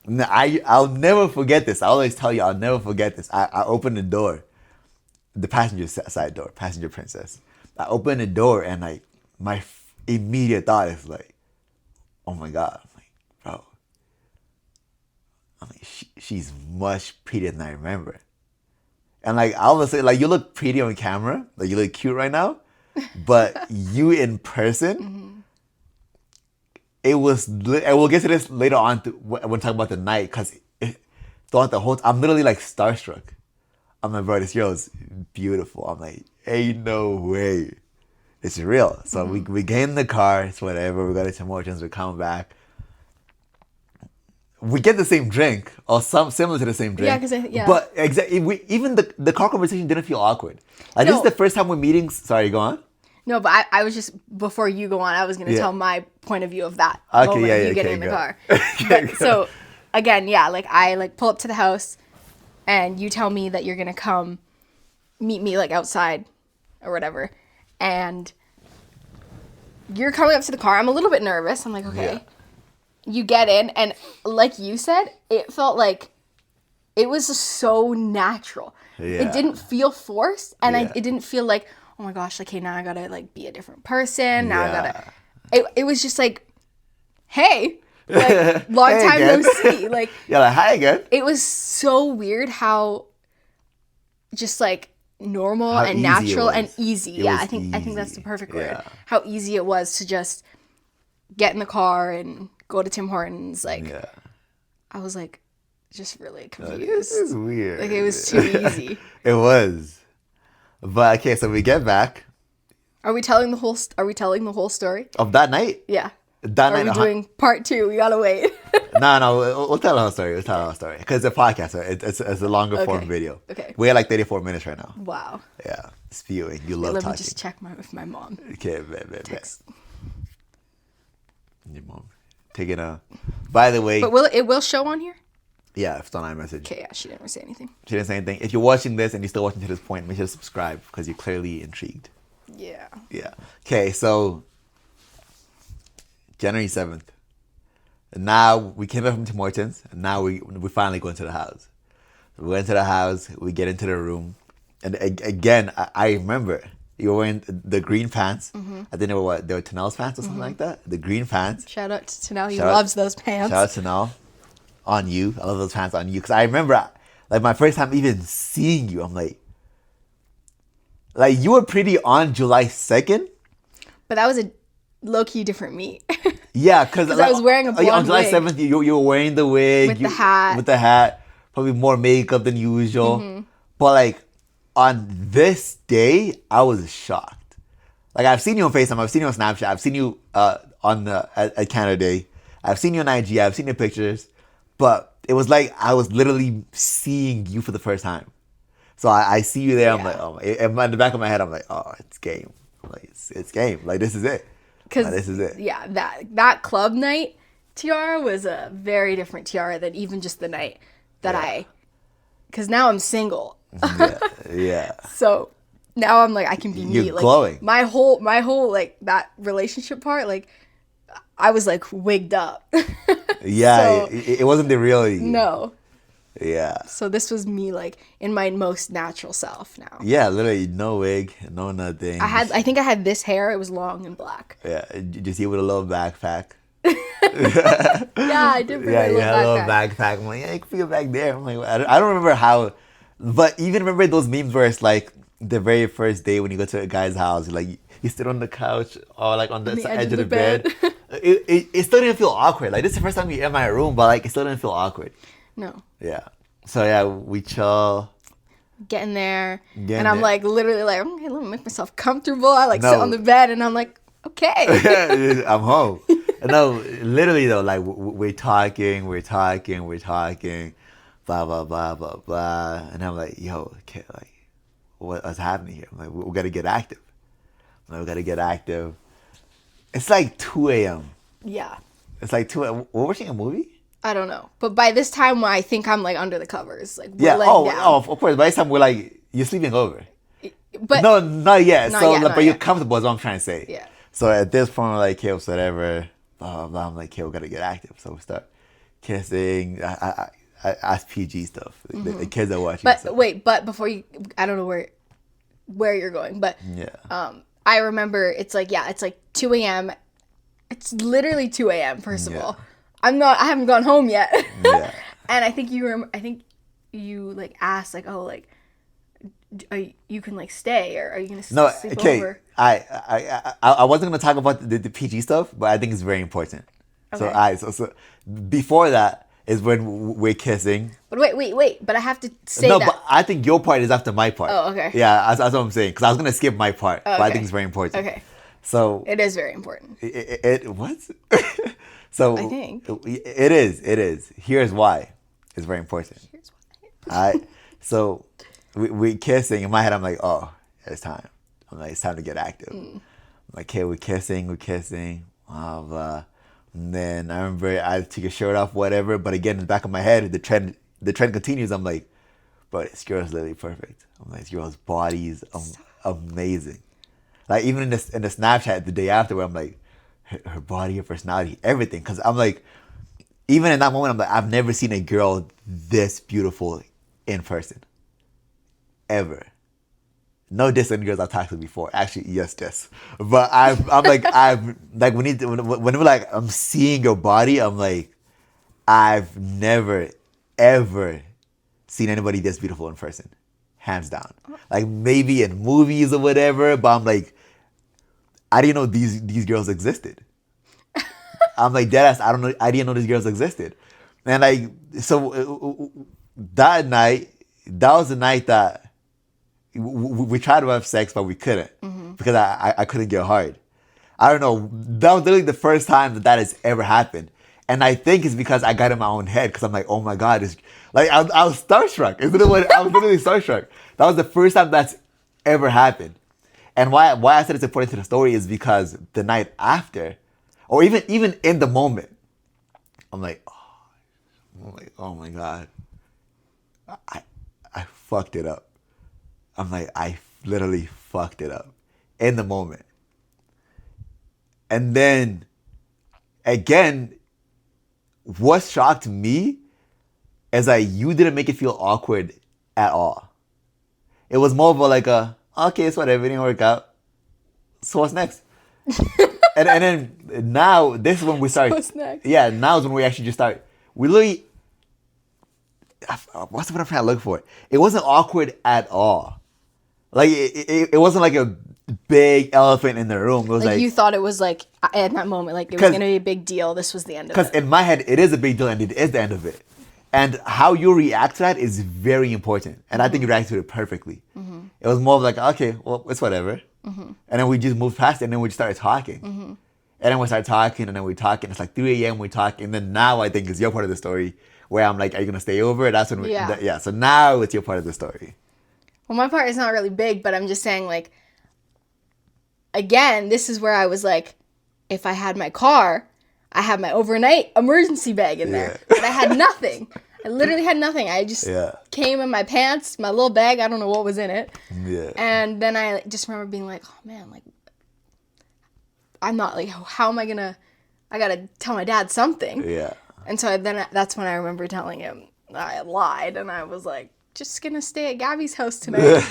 And I'll never forget this. I always tell you, I'll never forget this. I opened the door, the passenger side door, passenger princess. I opened the door, and like my immediate thought is like, oh my God. I'm like, bro. I'm like, she's much prettier than I remember. And like all of a sudden, like you look pretty on camera, like you look cute right now, but you in person, it was. And we'll get to this later on when talking about the night, because throughout the whole, I'm literally like starstruck. I'm like, bro, this girl is beautiful. I'm like, ain't no way, it's real. So we get in the car, it's whatever. We got to Tim Hortons. We're coming back. We get the same drink, or some similar to the same drink. But exactly, even the car conversation didn't feel awkward. Like this is the first time we're meeting. Sorry, go on. No, but I was just, before you go on, I was going to tell my point of view of that Okay, moment of you getting in the car. But, so again, yeah, like I like pull up to the house, and you tell me that you're going to come meet me like outside or whatever, and you're coming up to the car. I'm a little bit nervous. I'm like, okay. Yeah. You get in, and like you said, it felt like it was just so natural. Yeah. It didn't feel forced, and it didn't feel like, oh my gosh, like, hey, now I gotta like be a different person. Now I gotta. It was just like, hey, like long time no see. Like, yeah, like hi again. It was so weird how just like normal and natural and easy. I think that's the perfect word. How easy it was to just get in the car and go to Tim Hortons. Like, I was like, just really confused. This is weird. Like, it was too easy. It was. But okay, so we get back. Are we telling the whole story of that night? Yeah. That night. Are we doing part 2? We gotta wait. No, we'll tell our story. Because it's a podcast. So it's a longer form video. Okay. We're at like 34 minutes right now. Wow. Yeah. Spewing. You love talking. Let me just check with my mom. Okay, bet. Your mom taking a. By the way. But it will show on here? Yeah, it's on iMessage. Okay, yeah, she didn't say anything. She didn't say anything. If you're watching this and you're still watching to this point, make sure to subscribe because you're clearly intrigued. Yeah. Yeah. Okay, so January 7th. And now we came back from Tim Hortons, and now we finally go into the house. We went to the house, we get into the room, and again, I remember you were wearing the green pants. I think they were Tanel's pants or something like that. The green pants. Shout out to Tanel. He loves those pants. Shout out to Tanel. On you. I love those pants on you. Because I remember, like, my first time even seeing you, I'm like, you were pretty on July 2nd. But that was a low-key different me. Yeah, because I was wearing a blonde on July wig. 7th, you were wearing the wig. With the hat. With the hat. Probably more makeup than usual. But, like, on this day, I was shocked. Like, I've seen you on FaceTime. I've seen you on Snapchat. I've seen you at Canada Day. I've seen you on IG. I've seen your pictures. But it was like I was literally seeing you for the first time. So I see you there. I'm like, oh, in the back of my head, I'm like, oh, it's game. I'm like, it's game. Like, this is it. Because this is it. Yeah, that club night Tiara was a very different Tiara than even just the night that because now I'm single. Yeah. So now I'm like, I can be me. You're like, glowing. My whole like that relationship part, like I was like wigged up. Yeah, So, it wasn't the real you. no. Yeah. So this was me like in my most natural self now. Yeah, literally no wig, no nothing. I think I had this hair. It was long and black. Yeah, just here with a little backpack. Yeah, I did bring Yeah, a you little had a little backpack. backpack. I'm like, yeah, you can feel back there. I'm like, I don't remember how, but even remember those memes where it's like the very first day when you go to a guy's house, like you sit on the couch or like on the edge of the bed. It still didn't feel awkward. Like this is the first time you're in my room, but like it still didn't feel awkward. No. Yeah. So yeah, we chill. Getting there. Getting And I'm there. like literally like, okay, let me make myself comfortable. I like sit on the bed and I'm like, okay. I'm home. No, literally though, like we're talking, blah blah blah blah blah, and I'm like, yo, okay, like, what's happening here? I'm like, we gotta get active. I'm like, we gotta get active. It's like 2 a.m. Yeah. It's like 2 a.m. We're watching a movie. I don't know. But by this time I think I'm like under the covers. Like we're Yeah. laying down. Of course. By this time we're like, you're sleeping over. But No, not yet. Not So, yet, like, not but you're yet. comfortable is what I'm trying to say. Yeah. So at this point, we're like, okay, whatever. Blah, blah, blah. I'm like, okay, we gotta get active. So we start kissing. I ask PG stuff. The kids are watching. But stuff. wait, but before you, I don't know where you're going, but Yeah. I remember it's like 2 a.m. It's literally 2 a.m. First of Yeah. all, I haven't gone home yet. Yeah. And I think you like asked like, oh, like, you can like stay or are you gonna No, sleep okay. over? I wasn't gonna talk about the PG stuff, but I think it's very important. Okay. So before that is when we're kissing. But wait, but I have to say No, that. but I think your part is after my part. Oh, okay. Yeah, that's what I'm saying. Because I was gonna skip my part, but I okay. think it's very important. Okay. So It is very important. it what? So I think. it is. Here's why. It's very important. Here's All right. So we kissing. In my head, I'm like, oh, it's time. I'm like, it's time to get active. I'm like, okay, we're kissing. Blah, blah. And then I remember I took a shirt off, whatever. But again, in the back of my head, the trend continues. I'm like, but this girl's literally perfect. I'm like, this girl's body is amazing. Like even in the Snapchat the day after, where I'm like, her body, her personality, everything. Because I'm like, even in that moment, I'm like, I've never seen a girl this beautiful in person. Ever. No diss on girls I've talked to before. Actually, yes, diss. But I'm like, whenever like I'm seeing your body, I'm like, I've never, ever seen anybody this beautiful in person. Hands down. Like maybe in movies or whatever, but I'm like, I didn't know these girls existed. I'm like, deadass, I didn't know these girls existed. And like, so that night, that was the night that we tried to have sex, but we couldn't because I couldn't get hard. I don't know. That was literally the first time that has ever happened. And I think it's because I got in my own head because I'm like, oh my God. It's, like, I was starstruck. I was literally starstruck. That was the first time that's ever happened. And why I said it's important to the story is because the night after, or even in the moment, I'm like, oh, I'm like, oh my God. I I fucked it up. I'm like, I literally fucked it up in the moment. And then again, what shocked me is that you didn't make it feel awkward at all. It was more of a like a, okay, it's whatever, it didn't work out. So what's next? And then now this is when we start. What's next? Yeah, now is when we actually just start. We literally, what's the word I'm trying to look for? It wasn't awkward at all. Like it wasn't like a big elephant in the room. It was Like like you thought it was like at that moment, like it was gonna be a big deal. This was the end of because it. in my head it is a big deal and it is the end of it. And how you react to that is very important. And I think you reacted to it perfectly. It was more of like, okay, well, it's whatever. And then we just moved past it and then we just started talking. And then we started talking and then we talk and it's like 3 a.m. we talk. And then now I think is your part of the story where I'm like, are you going to stay over? That's when we, Yeah. so now it's your part of the story. Well, my part is not really big, but I'm just saying, like, again, this is where I was like, if I had my car, I had my overnight emergency bag in there. But I had nothing. I literally had nothing. I just came in my pants, my little bag. I don't know what was in it. Yeah. And then I just remember being like, oh, man, like, I'm not, like, how am I going to, I got to tell my dad something. Yeah. And so then that's when I remember telling him I lied. And I was like, just going to stay at Gabby's house tonight.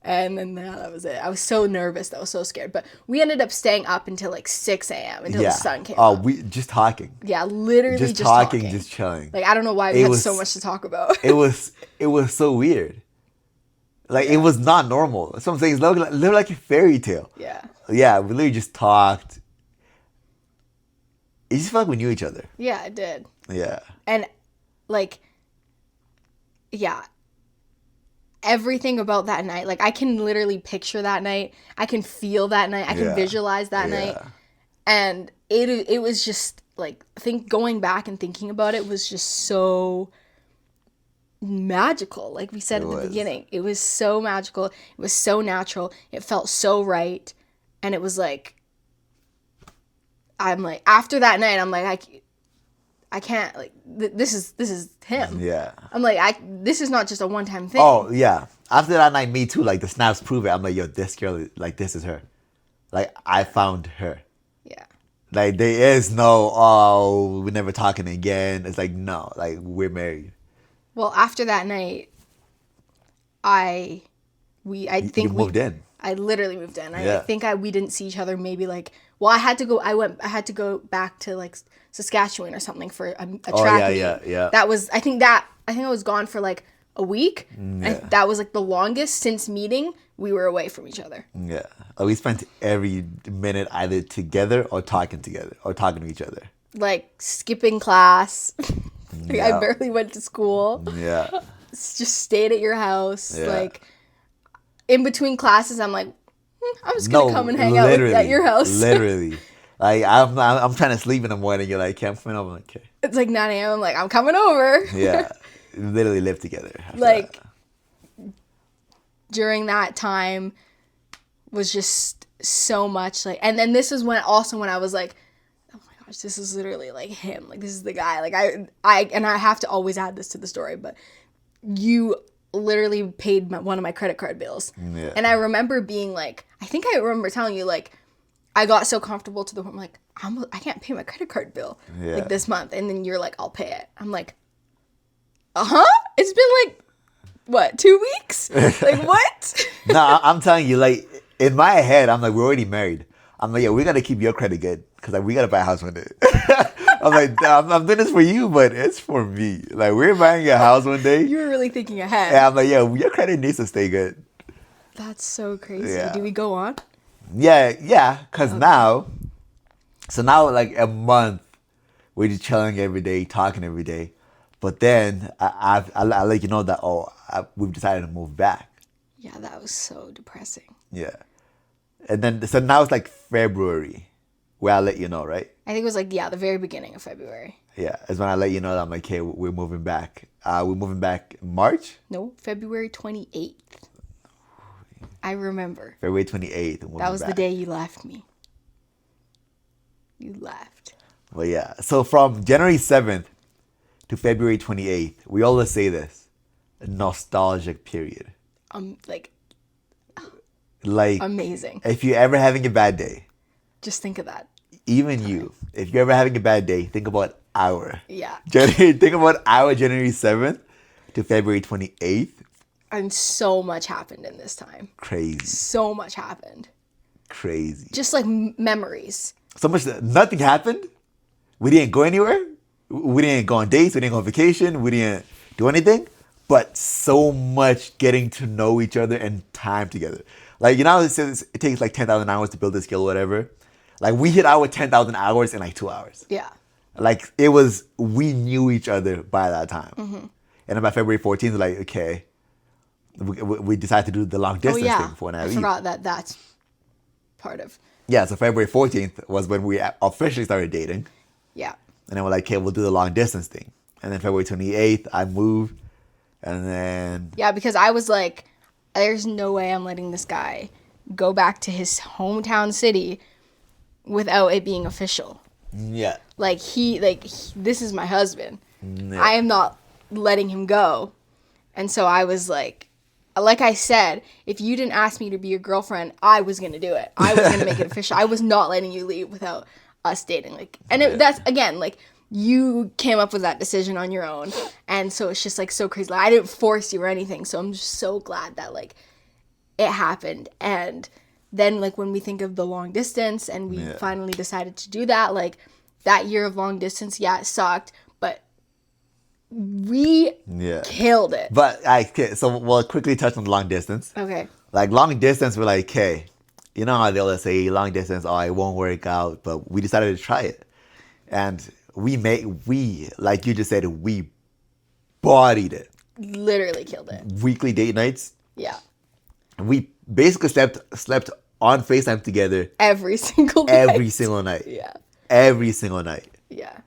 And then that was it. I was so nervous. I was so scared. But we ended up staying up until like 6 a.m. until the sun came up. We just talking. Yeah, literally just talking, talking. just chilling. Like, I don't know why we had so much to talk about. it was so weird. Like, it was not normal. Some things look like a fairy tale. Yeah. Yeah, we literally just talked. It just felt like we knew each other. Yeah, it did. Yeah. And, like, yeah. Everything about that night, like, I can literally picture that night. I can feel that night. I can visualize that night. And it was just, like, going back and thinking about it was just so magical. Like we said at the beginning, it was so magical. It was so natural. It felt so right. And it was like, I'm like, after that night, I'm like, I can't, like, this is him. Yeah. I'm like, this is not just a one-time thing. Oh, yeah. After that night, me too. Like, the snaps prove it. I'm like, yo, this girl, like, this is her. Like, I found her. Yeah. Like, there is no, oh, we're never talking again. It's like, no, like, we're married. Well, after that night, I think you moved in. I literally moved in. I think we didn't see each other maybe like, well, I had to go back to like Saskatchewan or something for a track meet. Yeah. That was, I think I was gone for like a week. And that was like the longest since meeting we were away from each other. Yeah. We spent every minute either together or talking together or talking to each other. Like skipping class. Like, I barely went to school. Yeah. Just stayed at your house. Yeah. Like in between classes, I'm like, I'm just gonna come and hang out at your house. Literally. Like, I'm trying to sleep in the morning. You're like, I'm coming over. I'm like, okay. It's like 9 a.m. I'm like, I'm coming over. Yeah. Literally live together. Like, during that time was just so much. Like, and then this is when I was like, oh my gosh, this is literally like him. Like, this is the guy. Like, I have to always add this to the story, but you literally paid one of my credit card bills. Yeah. And I remember being like, I think I remember telling you, like, I got so comfortable to the point, I'm like, I can't pay my credit card bill like this month. And then you're like, I'll pay it. I'm like, it's been like, what, 2 weeks? Like, what? No, I'm telling you, like, in my head, I'm like, we're already married. I'm like, yeah, we got to keep your credit good because like, we got to buy a house one day. I'm like, I'm doing this for you, but it's for me. Like, we're buying a house one day. You were really thinking ahead. Yeah, I'm like, yeah, your credit needs to stay good. That's so crazy. Yeah. Do we go on? Yeah, because now, like a month, we're just chilling every day, talking every day. But then I'll let you know that, we've decided to move back. Yeah, that was so depressing. Yeah. And then, so now it's like February where I'll let you know, right? I think it was like, the very beginning of February. Yeah, it's when I let you know that I'm like, hey, we're moving back. We're moving back March? No, February 28th. I remember. February 28th. That was the day you left me. You left. Well, yeah. So from January 7th to February 28th. We always say this. A nostalgic period. Like Like, amazing. if you're ever having a bad day, Just think of that. even you, if you're ever having a bad day, think about Yeah. Think about our January 7th to February 28th. And so much happened in this time. Crazy. So much happened. Crazy. Just like memories. So much that nothing happened. We didn't go anywhere. We didn't go on dates. We didn't go on vacation. We didn't do anything. But so much getting to know each other and time together. Like, you know, it says it takes like 10,000 hours to build a skill or whatever. Like, we hit our 10,000 hours in like 2 hours. Yeah. Like, it was, we knew each other by that time. And then by February 14th, like, okay, we decided to do the long distance thing for an hour. I forgot that that's part of. Yeah, so February 14th was when we officially started dating. Yeah. And then we're like, okay, we'll do the long distance thing. And then February 28th, I moved. And then... Yeah, because I was like, there's no way I'm letting this guy go back to his hometown city without it being official. Yeah. This is my husband. Yeah. I am not letting him go. And so I was like I said, if you didn't ask me to be your girlfriend, I was going to do it. I was going to make it official. I was not letting you leave without us dating. That's, again, like, you came up with that decision on your own. And so it's just, like, so crazy. Like, I didn't force you or anything. So I'm just so glad that, like, it happened. And then, like, when we think of the long distance and we finally decided to do that, like, that year of long distance, it sucked. But we killed it. But, okay, so we'll quickly touch on the long distance. Okay. Like, long distance, we're like, okay, you know how they always say long distance, oh, it won't work out. But we decided to try it. And we, like you just said, we bodied it. Literally killed it. Weekly date nights. Yeah. We basically slept on FaceTime together. Every single night. Every single night. Yeah. Every single night. Yeah.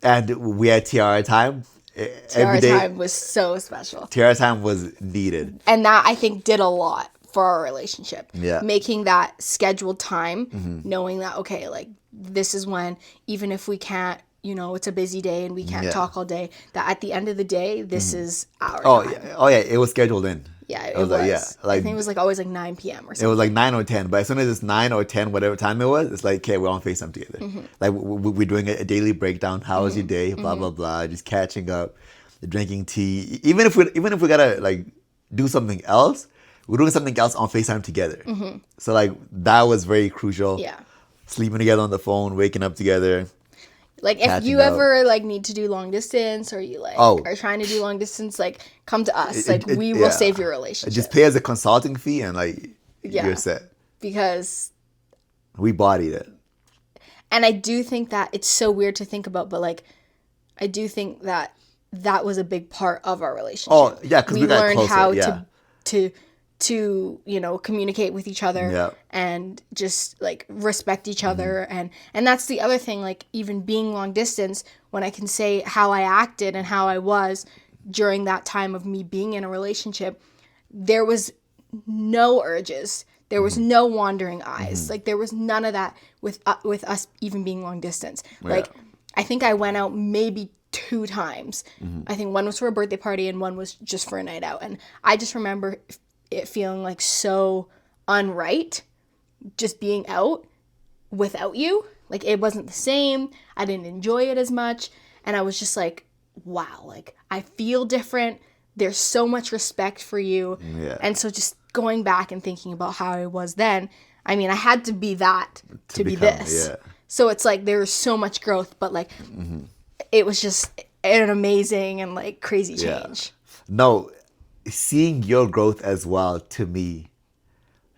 And we had Tiara time. Tiara time was so special. Tiara time was needed. And that, I think, did a lot for our relationship. Yeah. Making that scheduled time, knowing that, okay, like, this is when, even if we can't, you know, it's a busy day and we can't talk all day, that at the end of the day, this is our time. Yeah, it was scheduled in. Yeah, it was. Like, I think it was like always like 9 p.m. or something. It was like 9 or 10, but as soon as it's 9 or 10, whatever time it was, it's like, okay, we're on FaceTime together. Like, we're doing a daily breakdown. How was your day? Blah, blah, blah. Just catching up, drinking tea. Even if we gotta, like, do something else, we're doing something else on FaceTime together. So, like, that was very crucial. Yeah. Sleeping together on the phone, waking up together. Like, if you ever, like, need to do long distance or you, like, are trying to do long distance, like, come to us. We will save your relationship. Just pay us a consulting fee and, like, you're set. Because... we bodied it. And I do think that it's so weird to think about, but, like, I do think that that was a big part of our relationship. Oh, yeah, because we got learned closer, how to you know, communicate with each other and just, like, respect each other. And that's the other thing, like, even being long distance, when I can say how I acted and how I was during that time of me being in a relationship, there was no urges. There was no wandering eyes. Like, there was none of that with us even being long distance. Like, I think I went out maybe 2 times. I think one was for a birthday party and one was just for a night out. And I just remember it feeling like so unright just being out without you. Like, it wasn't the same. I didn't enjoy it as much. And I was just like, wow, like, I feel different. There's so much respect for you. Yeah. And so just going back and thinking about how I was then, I mean, I had to be that to be this. Yeah. So it's like there was so much growth, but, like, it was just an amazing and, like, crazy change. No, seeing your growth as well, to me,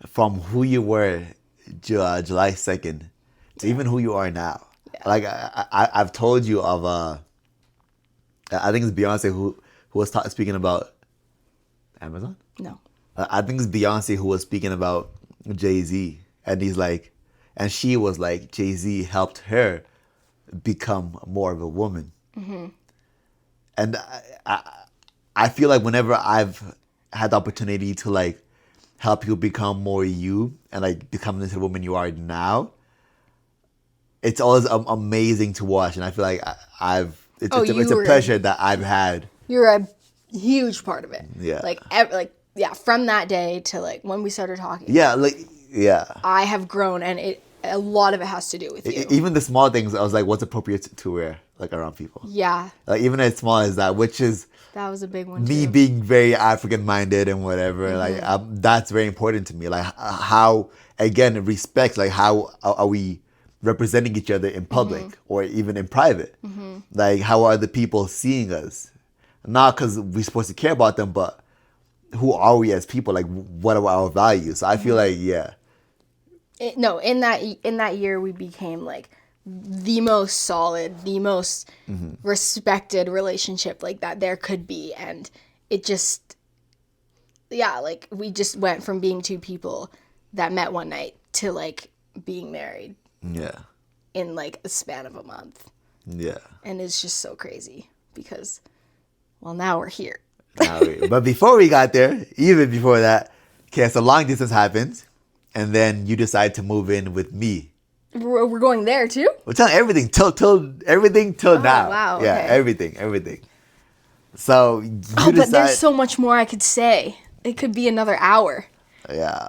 from who you were July 2nd to even who you are now. Like, I've told you of, I think it's Beyonce who was speaking about Amazon? No. I think it's Beyonce who was speaking about Jay-Z. And he's like, and she was like, Jay-Z helped her become more of a woman. And I feel like whenever I've had the opportunity to, like, help you become more you and, like, become the woman you are now, it's always amazing to watch. And I feel like it's a pleasure that I've had. You're a huge part of it. Yeah. From that day to like when we started talking. Yeah, I have grown, and a lot of it has to do with you. Even the small things, I was like, what's appropriate to wear like around people? Yeah. Like even as small as that, which is that was a big one. Me too. being very African minded and whatever, Mm-hmm. like that's very important to me. Like how again respect, like how are we representing each other in public or even in private? Like how are the people seeing us? Not because we're supposed to care about them, but who are we as people? Like what are our values? So I feel like in that year we became like the most solid, the most respected relationship like that there could be, and it just like we just went from being two people that met one night to like being married in like a span of a month. And it's just so crazy because now we're here. But before we got there, even before that, okay, so long distance happens, and then you decide to move in with me. We're going there too? We're telling everything till now. Wow. Yeah, Okay. everything. So you but decide. there's so much more I could say. It could be another hour. Yeah.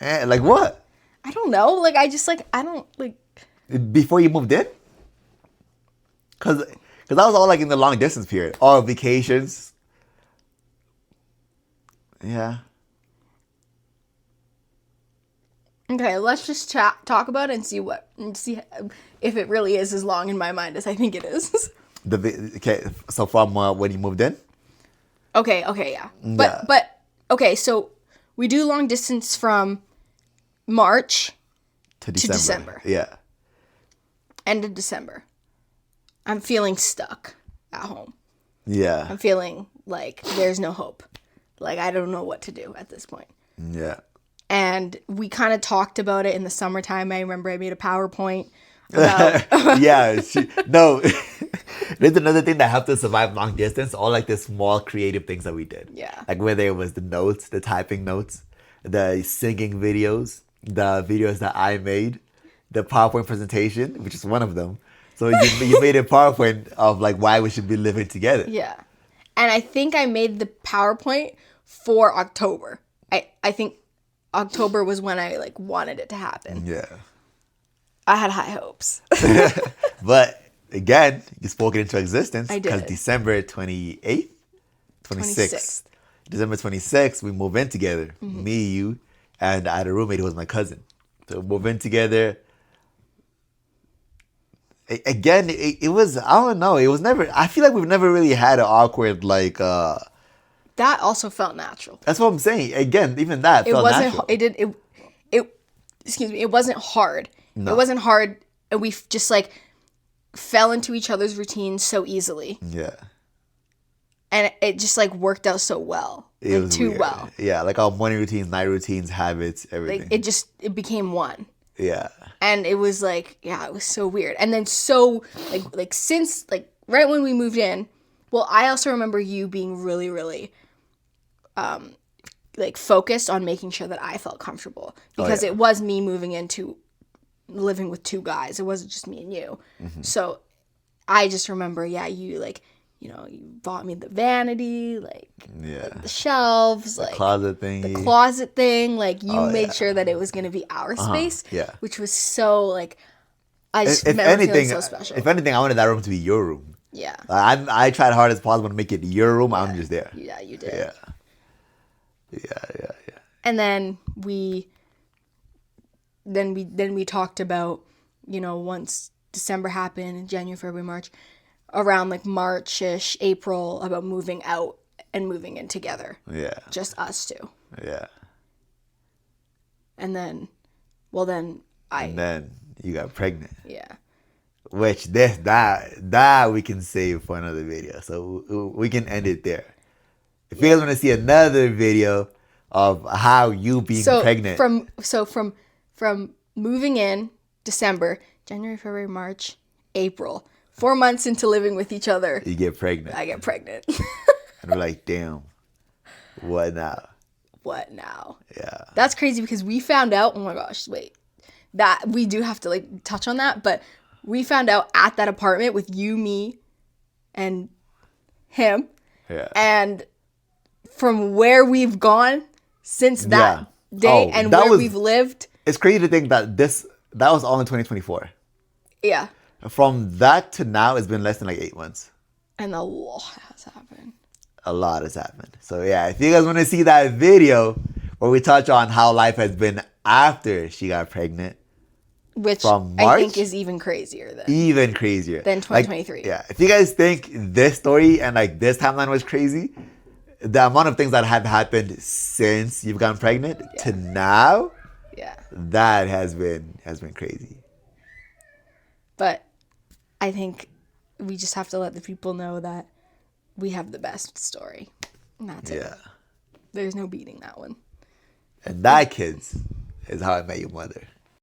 Like what? I don't know. Like I don't like. Before you moved in? Cause that was all like in the long distance period. All vacations. Yeah. Okay, let's just talk about it and see if it really is as long in my mind as I think it is. Okay, so from when you moved in? Okay, yeah. But okay, so we do long distance from March to December. Yeah. End of December. I'm feeling stuck at home. Yeah. I'm feeling like there's no hope. Like I don't know what to do at this point. Yeah. And we kind of talked about it in the summertime. I remember I made a PowerPoint about... No. There's another thing that helped us survive long distance. All like the small creative things that we did. Yeah. Like whether it was the notes, the typing notes, the singing videos, the videos that I made, the PowerPoint presentation, which is one of them. So you made a PowerPoint of like why we should be living together. Yeah. And I think I made the PowerPoint for October. I think October was when I like wanted it to happen. Yeah. I had high hopes. But again, you spoke it into existence. I did. Because December 28th? 26th. December 26th, we moved in together. Me, you, and I had a roommate who was my cousin. So we moved in together. Again, it was, I don't know, it was never, I feel like we've never really had an awkward, like, that also felt natural. That's what I'm saying. Again, even that felt natural. It wasn't hard. No. It wasn't hard, and we just like fell into each other's routines so easily. Yeah. And it just like worked out so well. It was too weird. well. Yeah, like our morning routines, night routines, habits, everything. Like it became one. Yeah. And it was like, yeah, it was so weird. And then so like since like right when we moved in, well, I also remember you being really, really like focused on making sure that I felt comfortable because it was me moving into living with two guys. It wasn't just me and you. So I just remember, you like, you bought me the vanity, like the shelves, like closet thing. Like you made sure that it was going to be our space, which was so like, I just remember feeling so special. If anything, I wanted that room to be your room. Yeah. I tried hard as possible to make it your room. I'm just there. Yeah, you did. Yeah. And then we talked about, once December happened and January, February, March, around like March-ish, April, about moving out and moving in together. Yeah. Just us two. Yeah. And then you got pregnant. Yeah. Which that we can save for another video. So we can end it there. If you guys want to see another video of how you being pregnant. From moving in December, January, February, March, April, 4 months into living with each other, you get pregnant. I get pregnant. And we're like, damn, what now? What now? Yeah. That's crazy because we found out, oh my gosh, wait. That we do have to like touch on that, but we found out at that apartment with you, me, and him. Yeah. And from where we've gone since that day and where we've lived. It's crazy to think that that was all in 2024. Yeah. From that to now, it's been less than like 8 months. And a lot has happened. A lot has happened. So yeah, if you guys want to see that video where we touch on how life has been after she got pregnant, which from March, I think is even crazier than 2023. Like, yeah, if you guys think this story and like this timeline was crazy, the amount of things that have happened since you've gotten pregnant to now, that has been crazy. But I think we just have to let the people know that we have the best story. And that's it. There's no beating that one. And that, kids, is How I Met Your Mother.